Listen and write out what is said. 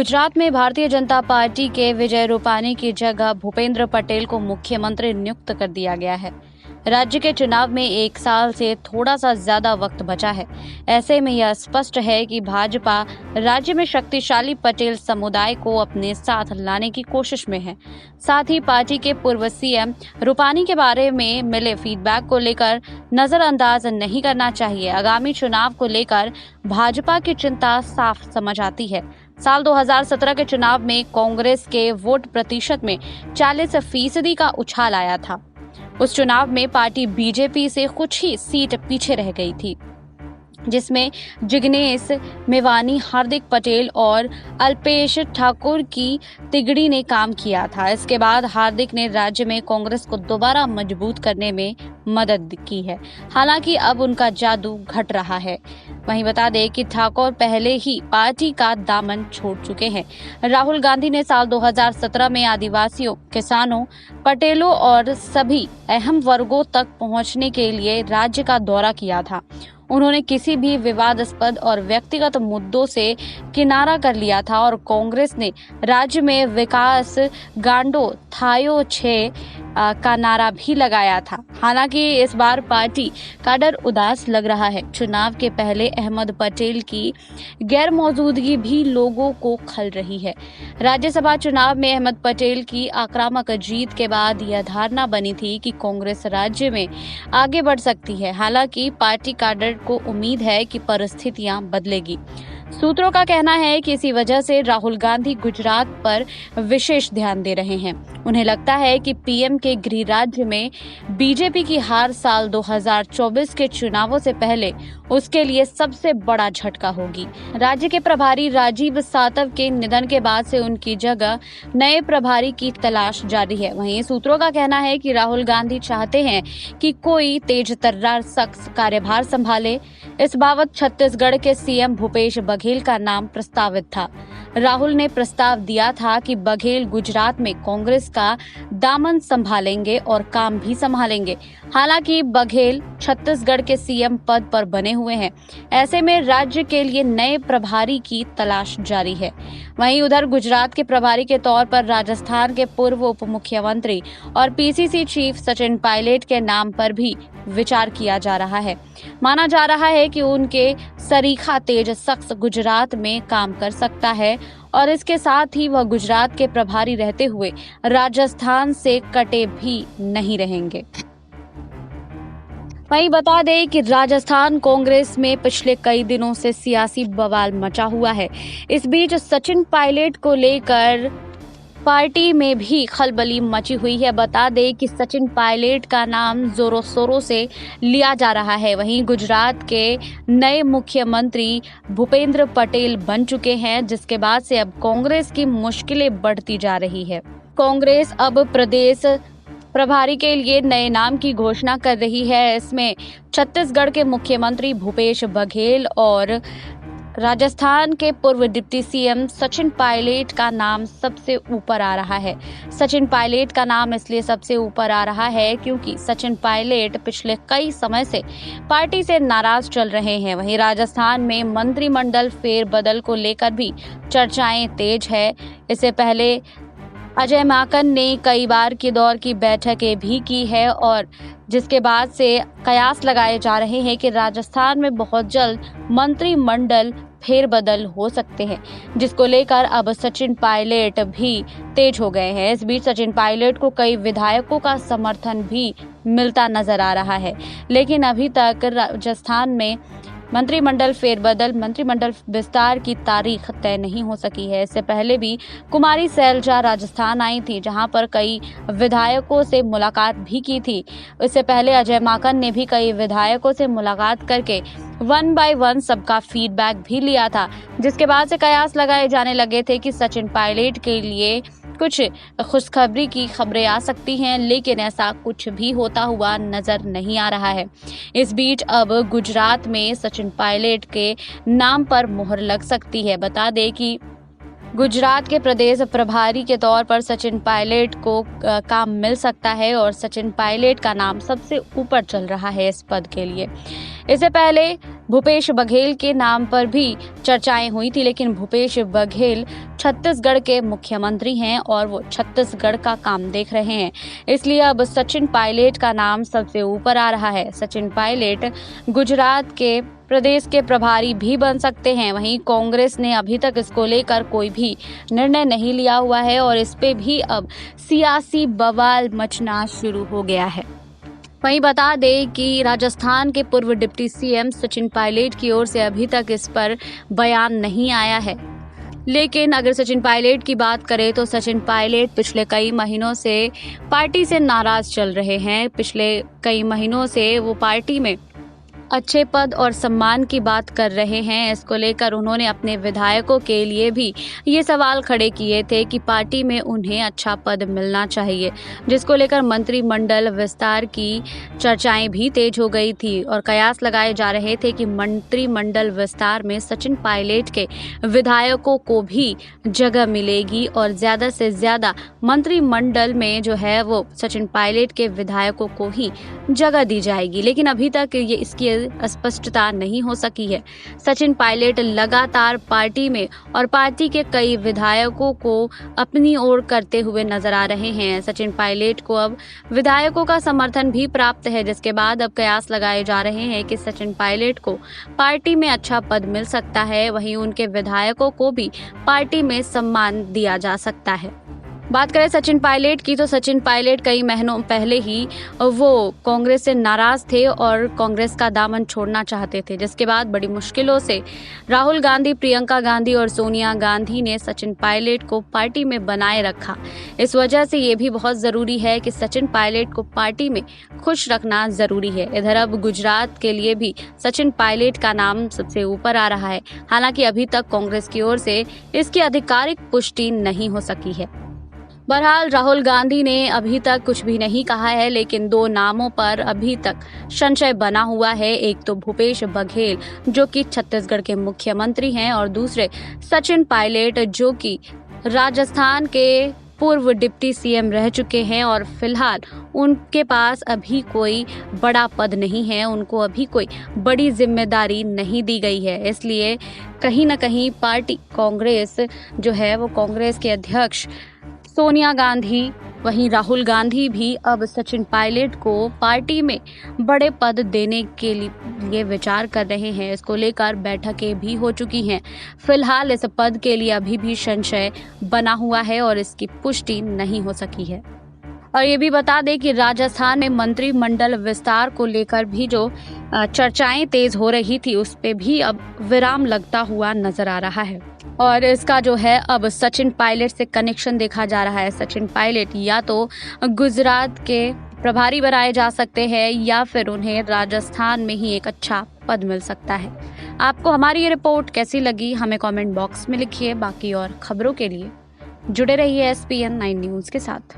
गुजरात में भारतीय जनता पार्टी के विजय रूपानी की जगह भूपेंद्र पटेल को मुख्यमंत्री नियुक्त कर दिया गया है। राज्य के चुनाव में 1 साल से थोड़ा सा ज्यादा वक्त बचा है। ऐसे में यह स्पष्ट है कि भाजपा राज्य में शक्तिशाली पटेल समुदाय को अपने साथ लाने की कोशिश में है। साथ ही पार्टी के पूर्व सीएम रूपानी के बारे में मिले फीडबैक को लेकर नजरअंदाज नहीं करना चाहिए। आगामी चुनाव को लेकर भाजपा की चिंता साफ समझ आती है। साल 2017 के चुनाव में कांग्रेस के वोट प्रतिशत में 40% का उछाल आया था। उस चुनाव में पार्टी बीजेपी से कुछ ही सीट पीछे रह गई थी, जिसमें जिग्नेश मेवानी, हार्दिक पटेल और अल्पेश ठाकुर की तिगड़ी ने काम किया था। इसके बाद हार्दिक ने राज्य में कांग्रेस को दोबारा मजबूत करने में मदद की है। हालांकि अब उनका जादू घट रहा है। वहीं बता दें कि ठाकुर पहले ही पार्टी का दामन छोड़ चुके हैं। राहुल गांधी ने साल 2017 में आदिवासियों, किसानों, पटेलों और सभी अहम वर्गों तक पहुंचने के लिए राज्य का दौरा किया था। उन्होंने किसी भी विवादास्पद और व्यक्तिगत मुद्दों से किनारा कर लिया था और कांग्रेस ने राज्य में विकास गांडो थायो छे का नारा भी लगाया था। हालांकि इस बार पार्टी का डर उदास लग रहा है। चुनाव के पहले अहमद पटेल की गैर मौजूदगी भी लोगों को खल रही है। राज्यसभा चुनाव में अहमद पटेल की आक्रामक जीत के बाद यह धारणा बनी थी कि कांग्रेस राज्य में आगे बढ़ सकती है। हालांकि पार्टी कैडर को उम्मीद है कि परिस्थितियां बदलेगी। सूत्रों का कहना है कि इसी वजह से राहुल गांधी गुजरात पर विशेष ध्यान दे रहे हैं। उन्हें लगता है कि पीएम के गृह राज्य में बीजेपी की हार साल 2024 के चुनावों से पहले उसके लिए सबसे बड़ा झटका होगी। राज्य के प्रभारी राजीव सातव के निधन के बाद से उनकी जगह नए प्रभारी की तलाश जारी है। वहीं सूत्रों का कहना है कि राहुल गांधी चाहते हैं कि कोई तेज तर्रार शख्स कार्यभार संभाले। इस बाबत छत्तीसगढ़ के सीएम भूपेश बघेल का नाम प्रस्तावित था। राहुल ने प्रस्ताव दिया था कि बघेल गुजरात में कांग्रेस का दामन संभालेंगे और काम भी संभालेंगे। हालांकि बघेल छत्तीसगढ़ के सीएम पद पर बने हुए हैं। ऐसे में राज्य के लिए नए प्रभारी की तलाश जारी है। वहीं उधर गुजरात के प्रभारी के तौर पर राजस्थान के पूर्व उप मुख्यमंत्री और पीसीसी चीफ सचिन पायलट के नाम पर भी विचार किया जा रहा है। माना जा रहा है कि उनके सरीखा तेज शख्स गुजरात में काम कर सकता है और इसके साथ ही वह गुजरात के प्रभारी रहते हुए राजस्थान से कटे भी नहीं रहेंगे। वहीं बता दें कि राजस्थान कांग्रेस में पिछले कई दिनों से सियासी बवाल मचा हुआ है। इस बीच सचिन पायलट को लेकर पार्टी में भी खलबली मची हुई है। बता दें कि सचिन पायलट का नाम जोरों शोरों से लिया जा रहा है। वहीं गुजरात के नए मुख्यमंत्री भूपेंद्र पटेल बन चुके हैं, जिसके बाद से अब कांग्रेस की मुश्किलें बढ़ती जा रही है। कांग्रेस अब प्रदेश प्रभारी के लिए नए नाम की घोषणा कर रही है। इसमें छत्तीसगढ़ के मुख्यमंत्री भूपेश बघेल और राजस्थान के पूर्व डिप्टी सीएम सचिन पायलट का नाम सबसे ऊपर आ रहा है। सचिन पायलट का नाम इसलिए सबसे ऊपर आ रहा है क्योंकि सचिन पायलट पिछले कई समय से पार्टी से नाराज चल रहे हैं। वहीं राजस्थान में मंत्रिमंडल फेरबदल को लेकर भी चर्चाएं तेज है। इससे पहले अजय माकन ने कई बार की दौर की बैठकें भी की है और जिसके बाद से कयास लगाए जा रहे हैं कि राजस्थान में बहुत जल्द मंत्रिमंडल फेरबदल हो सकते हैं, जिसको लेकर अब सचिन पायलट भी तेज हो गए हैं। इस बीच सचिन पायलट को कई विधायकों का समर्थन भी मिलता नजर आ रहा है, लेकिन अभी तक राजस्थान में मंत्रिमंडल विस्तार की तारीख तय नहीं हो सकी है। इससे पहले भी कुमारी सैलजा राजस्थान आई थी, जहां पर कई विधायकों से मुलाकात भी की थी। इससे पहले अजय माकन ने भी कई विधायकों से मुलाकात करके 1 बाय 1 सबका फीडबैक भी लिया था, जिसके बाद से कयास लगाए जाने लगे थे कि सचिन पायलट के लिए कुछ खुशखबरी की खबरें आ सकती हैं, लेकिन ऐसा कुछ भी होता हुआ नजर नहीं आ रहा है। इस बीच अब गुजरात में सचिन पायलट के नाम पर मुहर लग सकती है। बता दें कि गुजरात के प्रदेश प्रभारी के तौर पर सचिन पायलट को काम मिल सकता है और सचिन पायलट का नाम सबसे ऊपर चल रहा है इस पद के लिए। इससे पहले भूपेश बघेल के नाम पर भी चर्चाएं हुई थी, लेकिन भूपेश बघेल छत्तीसगढ़ के मुख्यमंत्री हैं और वो छत्तीसगढ़ का काम देख रहे हैं, इसलिए अब सचिन पायलट का नाम सबसे ऊपर आ रहा है। सचिन पायलट गुजरात के प्रदेश के प्रभारी भी बन सकते हैं। वहीं कांग्रेस ने अभी तक इसको लेकर कोई भी निर्णय नहीं लिया हुआ है और इस पे भी अब सियासी बवाल मचना शुरू हो गया है। वहीं बता दें कि राजस्थान के पूर्व डिप्टी सीएम सचिन पायलट की ओर से अभी तक इस पर बयान नहीं आया है, लेकिन अगर सचिन पायलट की बात करें तो सचिन पायलट पिछले कई महीनों से पार्टी से नाराज चल रहे हैं। पिछले कई महीनों से वो पार्टी में अच्छे पद और सम्मान की बात कर रहे हैं। इसको लेकर उन्होंने अपने विधायकों के लिए भी ये सवाल खड़े किए थे कि पार्टी में उन्हें अच्छा पद मिलना चाहिए, जिसको लेकर मंत्रिमंडल विस्तार की चर्चाएं भी तेज हो गई थी और कयास लगाए जा रहे थे कि मंत्रिमंडल विस्तार में सचिन पायलट के विधायकों को भी जगह मिलेगी और ज़्यादा से ज़्यादा मंत्रिमंडल में जो है वो सचिन पायलट के विधायकों को ही जगह दी जाएगी। लेकिन अभी तक ये इसकी स्पष्टता नहीं हो सकी है। सचिन पायलट लगातार पार्टी में और पार्टी के कई विधायकों को अपनी ओर करते हुए नजर आ रहे हैं। सचिन पायलट को अब विधायकों का समर्थन भी प्राप्त है, जिसके बाद अब कयास लगाए जा रहे हैं कि सचिन पायलट को पार्टी में अच्छा पद मिल सकता है, वहीं उनके विधायकों को भी पार्टी में सम्मान दिया जा सकता है। बात करें सचिन पायलट की तो सचिन पायलट कई महीनों पहले ही वो कांग्रेस से नाराज थे और कांग्रेस का दामन छोड़ना चाहते थे, जिसके बाद बड़ी मुश्किलों से राहुल गांधी, प्रियंका गांधी और सोनिया गांधी ने सचिन पायलट को पार्टी में बनाए रखा। इस वजह से ये भी बहुत ज़रूरी है कि सचिन पायलट को पार्टी में खुश रखना ज़रूरी है। इधर अब गुजरात के लिए भी सचिन पायलट का नाम सबसे ऊपर आ रहा है। हालांकि अभी तक कांग्रेस की ओर से इसकी आधिकारिक पुष्टि नहीं हो सकी है। बहरहाल राहुल गांधी ने अभी तक कुछ भी नहीं कहा है, लेकिन दो नामों पर अभी तक संशय बना हुआ है। एक तो भूपेश बघेल जो कि छत्तीसगढ़ के मुख्यमंत्री हैं और दूसरे सचिन पायलट जो कि राजस्थान के पूर्व डिप्टी सीएम रह चुके हैं और फिलहाल उनके पास अभी कोई बड़ा पद नहीं है, उनको अभी कोई बड़ी जिम्मेदारी नहीं दी गई है। इसलिए कहीं ना कहीं पार्टी कांग्रेस जो है वो कांग्रेस के अध्यक्ष सोनिया गांधी, वहीं राहुल गांधी भी अब सचिन पायलट को पार्टी में बड़े पद देने के लिए विचार कर रहे हैं। इसको लेकर बैठकें भी हो चुकी हैं। फिलहाल इस पद के लिए अभी भी संशय बना हुआ है और इसकी पुष्टि नहीं हो सकी है। और ये भी बता दें कि राजस्थान में मंत्रिमंडल विस्तार को लेकर भी जो चर्चाएं तेज हो रही थी, उस पे भी अब विराम लगता हुआ नजर आ रहा है और इसका जो है अब सचिन पायलट से कनेक्शन देखा जा रहा है। सचिन पायलट या तो गुजरात के प्रभारी बनाए जा सकते हैं या फिर उन्हें राजस्थान में ही एक अच्छा पद मिल सकता है। आपको हमारी ये रिपोर्ट कैसी लगी हमें कमेंट बॉक्स में लिखिए। बाकी और खबरों के लिए जुड़े रहिए SPN 9 न्यूज़ के साथ।